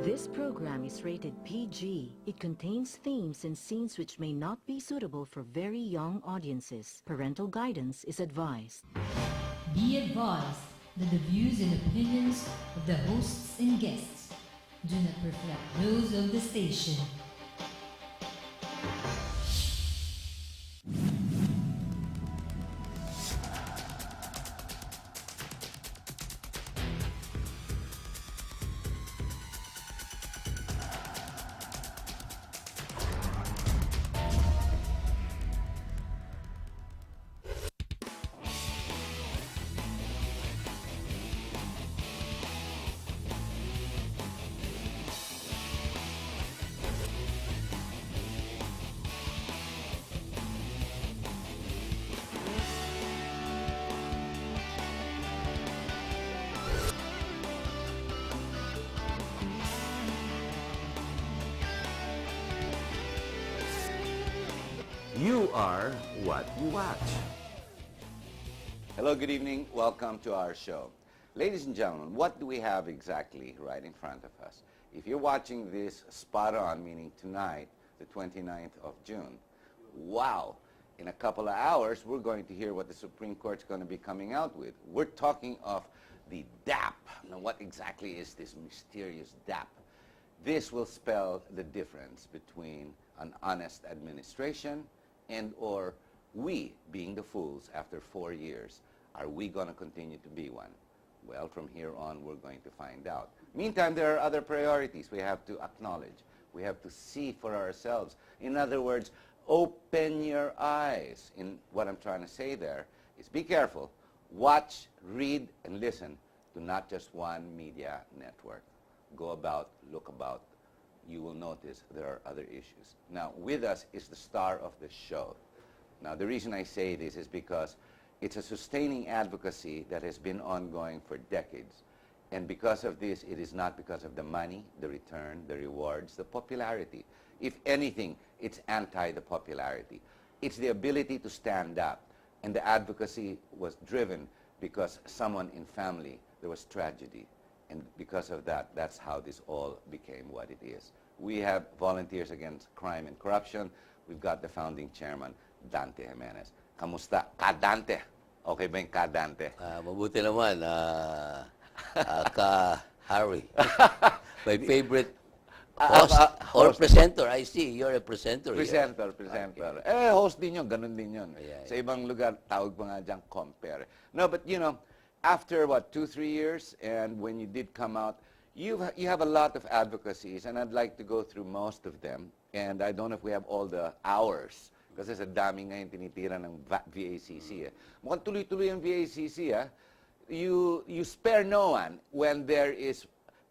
This program is rated PG. It contains themes and scenes which may not be suitable for very young audiences. Parental guidance is advised. Be advised that the views and opinions of the hosts and guests do not reflect those of the station. You are what you watch. Hello, good evening. Welcome to our show. Ladies and gentlemen, what do we have exactly right in front of us? If you're watching this spot on, meaning tonight, the 29th of June, wow, in a couple of hours, we're going to hear what the Supreme Court's going to be coming out with. We're talking of the DAP. Now, what exactly is this mysterious DAP? This will spell the difference between an honest administration and or we being the fools after 4 years. Are we going to continue to be one? Well, from here on, we're going to find out. Meantime, there are other priorities we have to acknowledge. We have to see for ourselves. In other words, open your eyes. In what I'm trying to say there is be careful. Watch, read, and listen to not just one media network. Go about, look about. You will notice there are other issues. Now, with us is the star of the show. Now, the reason I say this is because it's a sustaining advocacy that has been ongoing for decades. And because of this, it is not because of the money, the return, the rewards, the popularity. If anything, it's anti the popularity. It's the ability to stand up. And the advocacy was driven because someone in family, there was tragedy. And because of that, that's how this all became what it is. We have Volunteers Against Crime and Corruption. We've got the founding chairman, Dante Jimenez. Kamusta? Ka-Dante. Okay ba yung Ka-Dante? Mabuti naman. Ka-Harry. My favorite host or presenter. I see, you're a presenter. Presenter. Okay. Host din yun. Ganun din yun. Yeah. Sa ibang lugar, tawag pa nga dyan, compare. No, but you know, after what, 2-3 years, and when you did come out, you have a lot of advocacies, and I'd like to go through most of them. And I don't know if we have all the hours, kasi sa dami ngayon tinitira ng VACC. Mukhang tuloy-tuloy ang VACC. You spare no one when there is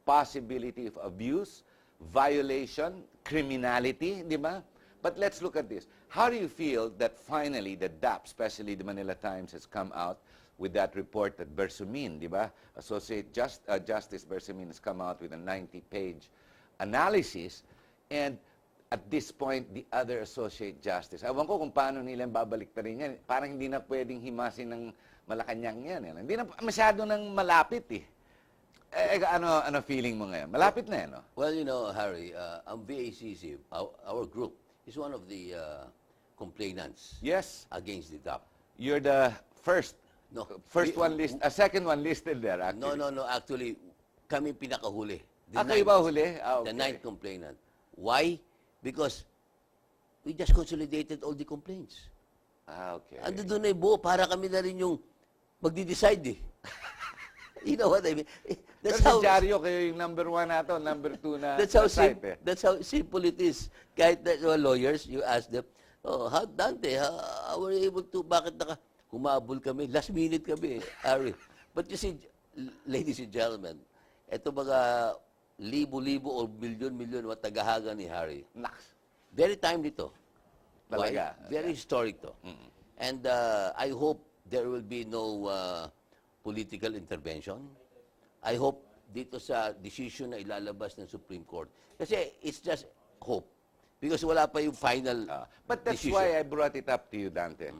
possibility of abuse, violation, criminality, di ba? But let's look at this. How do you feel that finally the DAP, especially the Manila Times, has come out with that report that Bersumin, di ba? Associate Justice Bersumin has come out with a 90-page analysis, and at this point, the other Associate Justice, awan ko kung paano nilang babaliktarin yan. Parang hindi na pwedeng himasin ng Malacanang yan. Hindi na masyado nang malapit eh. Ano feeling mo ngayon? Malapit na yan, no? Well, you know, Harry, ang VACC, our group, is one of the complainants Yes. against the DAP. You're the first. No. Second one listed there, actually. No. Actually, kami pinakahuli. Kayo ba huli? Okay. The ninth complainant. Why? Because we just consolidated all the complaints. Okay. Ando doon na yung buo, para kami na rin yung magdi-decide eh. You know what I mean? That's how dyaryo kayo yung number 1 nato, number 2 na that's how site eh. That's how simple it is. Kahit lawyers, you ask them, oh, how Dante, how were you able to, bakit humabol kami, last minute kami, Harry. But you see, ladies and gentlemen, eto mga libo-libo o milyon-milyon mga tagahaga ni Harry. Naks. Very timely to. Talaga. Why? Very historic to. And I hope there will be no political intervention. I hope dito sa decision na ilalabas ng Supreme Court. Kasi it's just hope. Because wala pa yung final But that's decision. why I brought it up to you, Dante.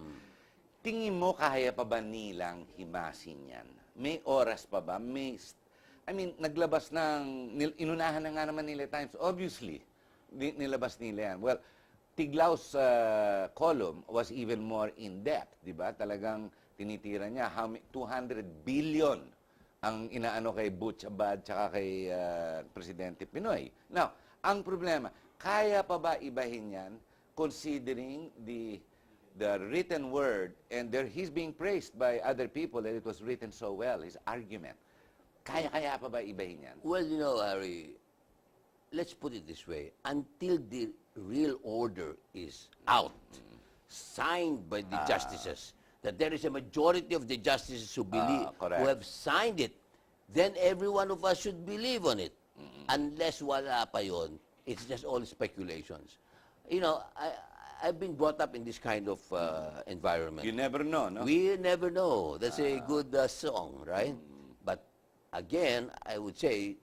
Tingin mo, kaya pa ba nilang himasin yan? May oras pa ba? I mean, naglabas ng, inunahan na nga naman nila Times. Obviously, nilabas nila yan. Well, Tiglau's column was even more in-depth, di ba? Talagang tinitira niya, 200 billion ang inaano kay Butch Abad tsaka kay Presidente Pinoy. Now, ang problema, kaya pa ba ibahin yan considering the written word, and he's being praised by other people that it was written so well, his argument. Kaya pa ba ibahin yan? Well, Harry, let's put it this way. Until the real order is out, signed by the justices, that there is a majority of the justices who believe, correct. who have signed it, then every one of us should believe on it. Unless wala pa yon, it's just all speculations. I've been brought up in this kind of environment. You never know, no? We never know. That's a good song, right? But again, I would say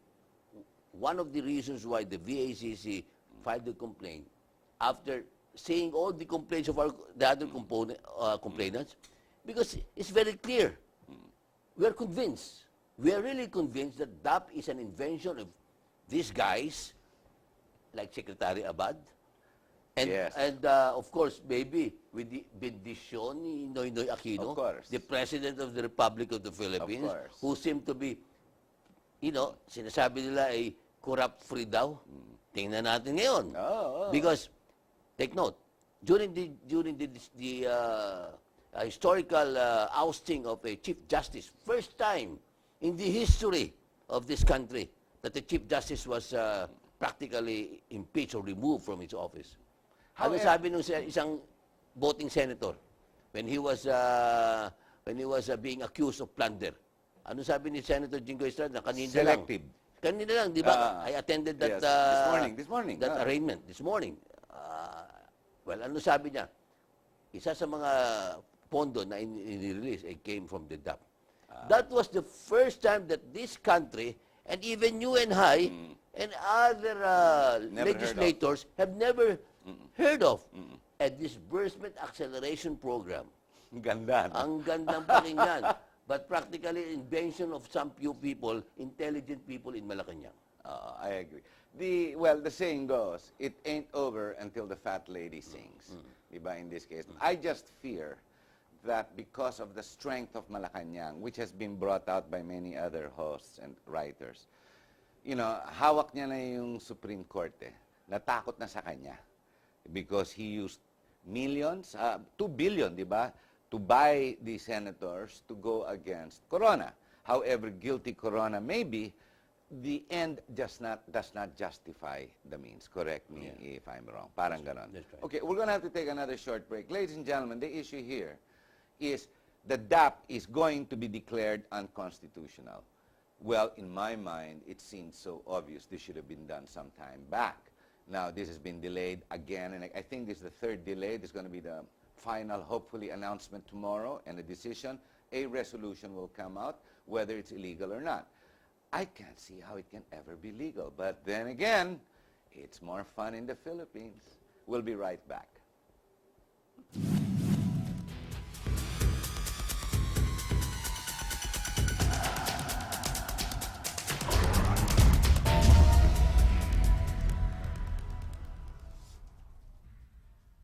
one of the reasons why the VACC filed the complaint, after seeing all the complaints of the other complainants, because it's very clear. We are convinced. We are really convinced that DAP is an invention of these guys, like Secretary Abad, and, Yes. of course, maybe with the bendition ni Noynoy Aquino, Of course. the President of the Republic of the Philippines, course. who seem to be, sinasabi nila ay corrupt-free daw. Tingnan natin ngayon. Because, take note, during the historical ousting of a Chief Justice, first time in the history of this country that the Chief Justice was practically impeached or removed from his office. Ano sabi nung isang voting senator when he was being accused of plunder? Ano sabi ni Senator Jingo Estrada? Kanina Selective. lang. Kanina lang, di ba? I attended that yes. This morning. That arraignment this morning. Well, ano sabi niya? Isa sa mga pondo na in-release came from the DAP. That was the first time that this country, and even you and I, and other legislators have never heard of a disbursement acceleration program. Ang ganda. No? Ang gandang pakinggan. But practically invention of some few people, intelligent people in Malacanang. I agree. The saying goes, it ain't over until the fat lady sings. Diba, in this case. I just fear that because of the strength of Malacanang, which has been brought out by many other hosts and writers, hawak niya na yung Supreme Court natakot na sa kanya because he used millions, 2 billion, di ba, to buy the senators to go against Corona. However guilty Corona may be, the end does not justify the means. Correct me if I'm wrong. Parang ganon. That's right. Okay, we're going to have to take another short break. Ladies and gentlemen, the issue here is the DAP is going to be declared unconstitutional. Well, in my mind, it seems so obvious this should have been done some time back. Now, this has been delayed again, and I think this is the third delay. This is going to be the final, hopefully, announcement tomorrow, and a decision, a resolution will come out, whether it's illegal or not. I can't see how it can ever be legal. But then again, it's more fun in the Philippines. We'll be right back.